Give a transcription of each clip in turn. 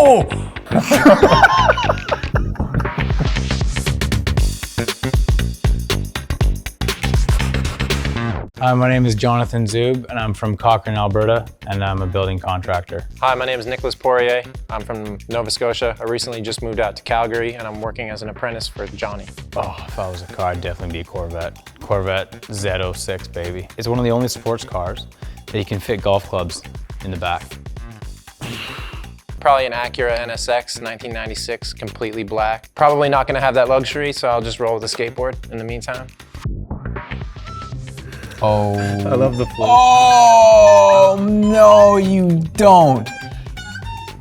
Oh! Hi, my name is Jonathan Zub, and I'm from Cochrane, Alberta, and I'm a building contractor. Hi, my name is Nicholas Poirier. I'm from Nova Scotia. I recently just moved out to Calgary, and I'm working as an apprentice for Johnny. Oh, if I was a car, I'd definitely be a Corvette. Corvette Z06, baby. It's one of the only sports cars that you can fit golf clubs in the back. Probably an Acura NSX 1996, completely black. Probably not gonna have that luxury, so I'll just roll with a skateboard in the meantime. Oh. I love the float. Oh, no, you don't.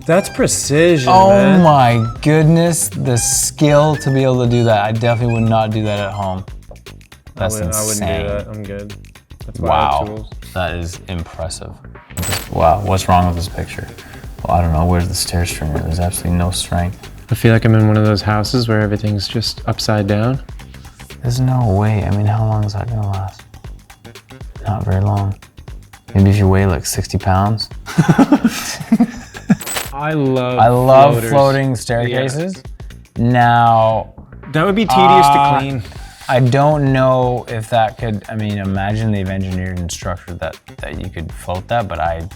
That's precision, Oh man. my goodness, the skill to be able to do that. I definitely would not do that at home. That's insane. I wouldn't do that. I'm good. That's why I have Wow, tools. that is impressive. Wow, what's wrong with this picture? Well, I don't know, where's the stair stringer? There's absolutely no strength. I feel like I'm in one of those houses where everything's just upside down. There's no way, I mean, how long is that gonna last? Not very long. Maybe if you weigh like 60 pounds. I love floaters. Floating staircases. Yeah. Now, that would be tedious to clean. I don't know if that could, I mean, imagine they've engineered and structured that you could float that, but I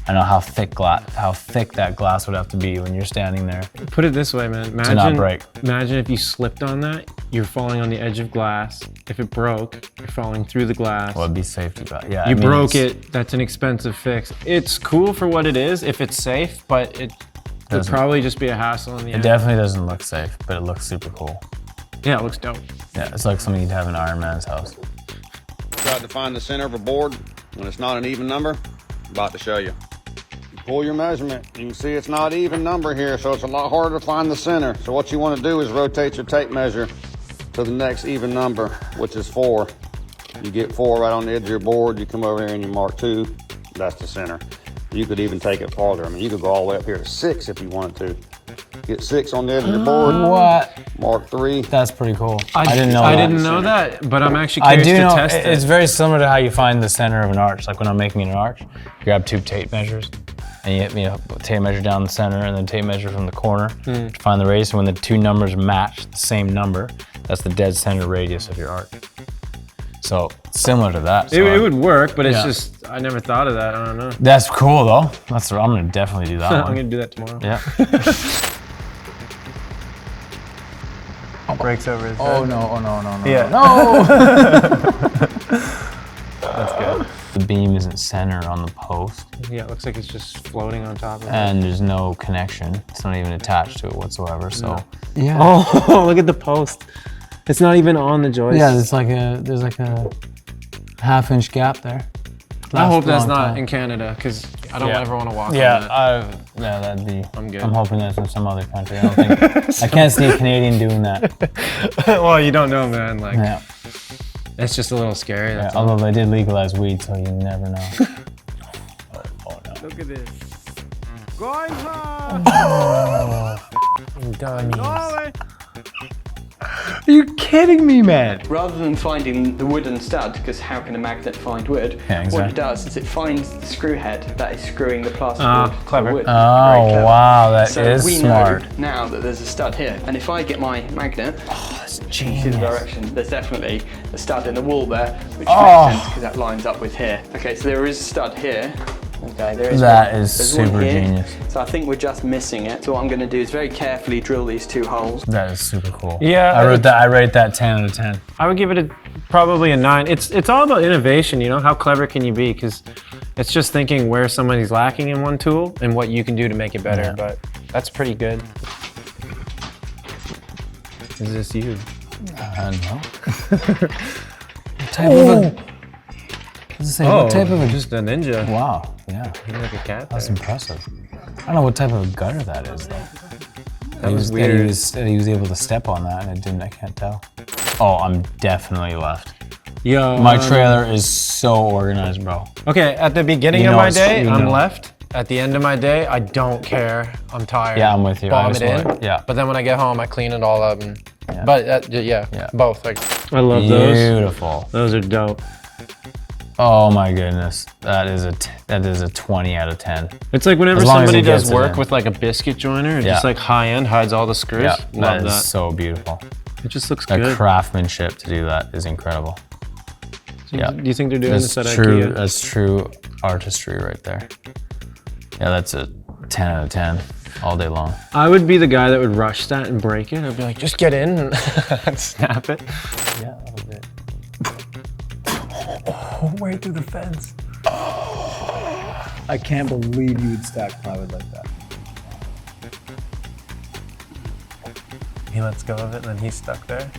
know how thick that glass would have to be when you're standing there. Put it this way, man. To not break. Imagine if you slipped on that, you're falling on the edge of glass. If it broke, you're falling through the glass. Well, it'd be safety, but yeah. You broke it, that's an expensive fix. It's cool for what it is, if it's safe, but it would probably just be a hassle in the end. It definitely doesn't look safe, but it looks super cool. Yeah, it looks dope. Yeah, it's like something you'd have in Iron Man's house. Tried to find the center of a board when it's not an even number. I'm about to show you. You pull your measurement. You can see it's not even number here, so it's a lot harder to find the center. So what you want to do is rotate your tape measure to the next even number, which is 4. You get 4 right on the edge of your board. You come over here and you mark 2. That's the center. You could even take it farther. I mean, you could go all the way up here to 6 if you wanted to. Get 6 on the edge of your board. What? Mark 3. That's pretty cool. I didn't know I that. didn't know that, but I'm actually I curious do to know, test it. it's very similar to how you find the center of an arch. Like when I'm making an arch, you grab 2 tape measures, and you tape measure down the center, and then tape measure from the corner to find the radius. And when the 2 numbers match the same number, that's the dead center radius of your arch. So similar to that. So it would work, but it's Yeah. just, I never thought of that, I don't know. That's cool though. I'm gonna definitely do that I'm one. gonna do that tomorrow. Yeah. Breaks over his Oh head. no, oh no, no, no. Yeah. No! That's good. The beam isn't centered on the post, Yeah, it looks like it's just floating on top of it. and there's no connection. It's not even attached to it whatsoever, so. Yeah. Oh, look at the post. It's not even on the joist. Yeah, there's like a half-inch gap there. I hope Lasts a that's long not time. in Canada, because I don't Yeah. ever want to walk Yeah, on that. yeah, that'd be. I'm good. I'm hoping that's in some other country. I don't think. I can't see a Canadian doing that. Well, you don't know, man. Like, Yeah. it's just a little scary. Yeah, That's all. although they did legalize weed, so you never know. Oh no. Look at this. Going home! Dummies. Are you kidding me, man? Rather than finding the wooden stud, because how can a magnet find wood? Yeah, What exactly. it does is it finds the screw head that is screwing the plasterboard Ah, clever. to wood. Oh, Very clever. wow, that So is we smart. know now that there's a stud here, and if I get my magnet, That's you see the genius. direction, there's definitely a stud in the wall there, which Oh. makes sense because that lines up with here. Okay, so there is a stud here. Okay, there is That one. is There's one super here. genius. So I think we're just missing it. So what I'm going to do is very carefully drill these 2 holes. That is super cool. Yeah, I rate that 10 out of 10. I would give it probably a 9. It's all about innovation, you know? How clever can you be? Because it's just thinking where somebody's lacking in one tool and what you can do to make it better. Yeah. But that's pretty good. Is this you? I don't know. What type of a? Does it say what type of a? just a ninja. Wow. Yeah. You're like a cat That's there. impressive. I don't know what type of a gutter that is though. That was That weird. he was able to step on that, and it didn't. I can't tell. Oh, I'm definitely left. Yo, My trailer is so organized, bro. Okay, at the beginning You of know my it's- day, you I'm know. left. At the end of my day, I don't care. I'm tired. Yeah, I'm with you. I Bomb just it in. wanna- yeah. But then when I get home, I clean it all up. And, Yeah. But yeah, Yeah. both. Like, I love Beautiful. Those are dope. Oh my goodness, that is a 20 out of 10. It's like whenever As long as somebody he gets does it work in. with like a biscuit joiner, Yeah. just like high end, hides all the screws. Yeah, Love that is that. so beautiful. It just looks That good. craftsmanship to do that is incredible. Yeah, Do you think they're doing that's this at true. IKEA? That's true artistry right there. Yeah, that's a 10 out of 10 all day long. I would be the guy that would rush that and break it. I'd be like, just get in and snap it. Yeah, a little bit. Way through the fence. I can't believe you would stack plywood like that. He lets go of it and then he's stuck there.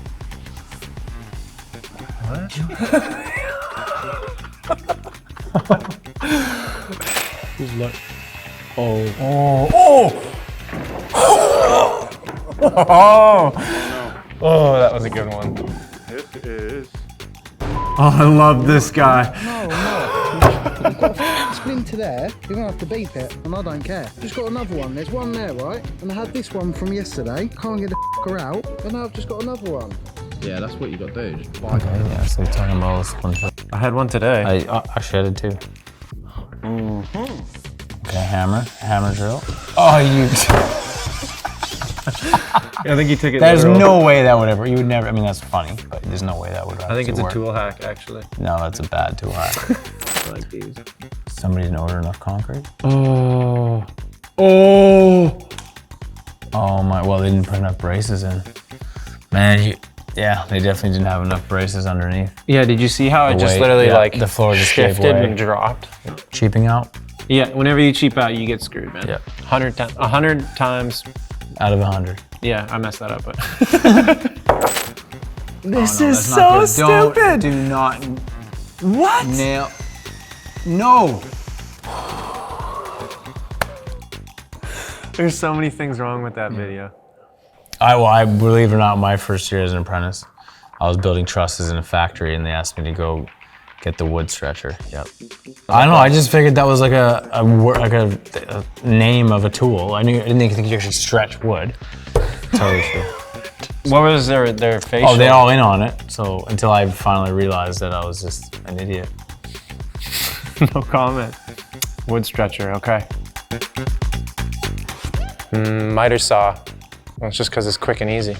What? Just look. Oh, that was a good one. This is. Oh, I love this guy. Spin to there, you're gonna have to beep it, and I don't care. Just got another one. There's one there, right? And I had this one from yesterday. Can't get the f***er out, and now I've just got another one. Yeah, that's what you got to do. Just buy Okay, yeah, so we're talking about all this fun stuff. I had one today. Actually, I did too. Okay, hammer drill. Oh, you. I think he took it. There's literal. no way that would ever. You would never. I mean, that's funny, but there's no way that would. I think it's a work. tool hack, actually. No, that's a bad tool hack. I like these. Somebody didn't order enough concrete. Oh my. Well, they didn't put enough braces in. Man, yeah, they definitely didn't have enough braces underneath. yeah. Did you see how it The just weight, literally yeah, like the floor just gave shifted way. and dropped? Cheaping out. Yeah. Whenever you cheap out, you get screwed, man. Yeah. 100 times. Out of 100. Yeah, I messed that up. But This No, is that's so not good. stupid. Do not What? nail. No. there's so many things wrong with that video. I believe it or not, my first year as an apprentice, I was building trusses in a factory, and they asked me to go get the wood stretcher. Yep. I don't know. I just figured that was like a name of a tool. I didn't think you actually stretch wood. Totally true. What was their facial? Oh, they're all in on it. So until I finally realized that I was just an idiot. No comment. Wood stretcher, okay. Miter saw. Well, it's just because it's quick and easy.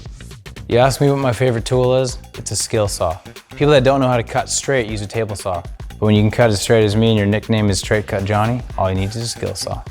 You ask me what my favorite tool is? It's a skill saw. People that don't know how to cut straight use a table saw. But when you can cut as straight as me and your nickname is Straight Cut Johnny, all you need is a skill saw.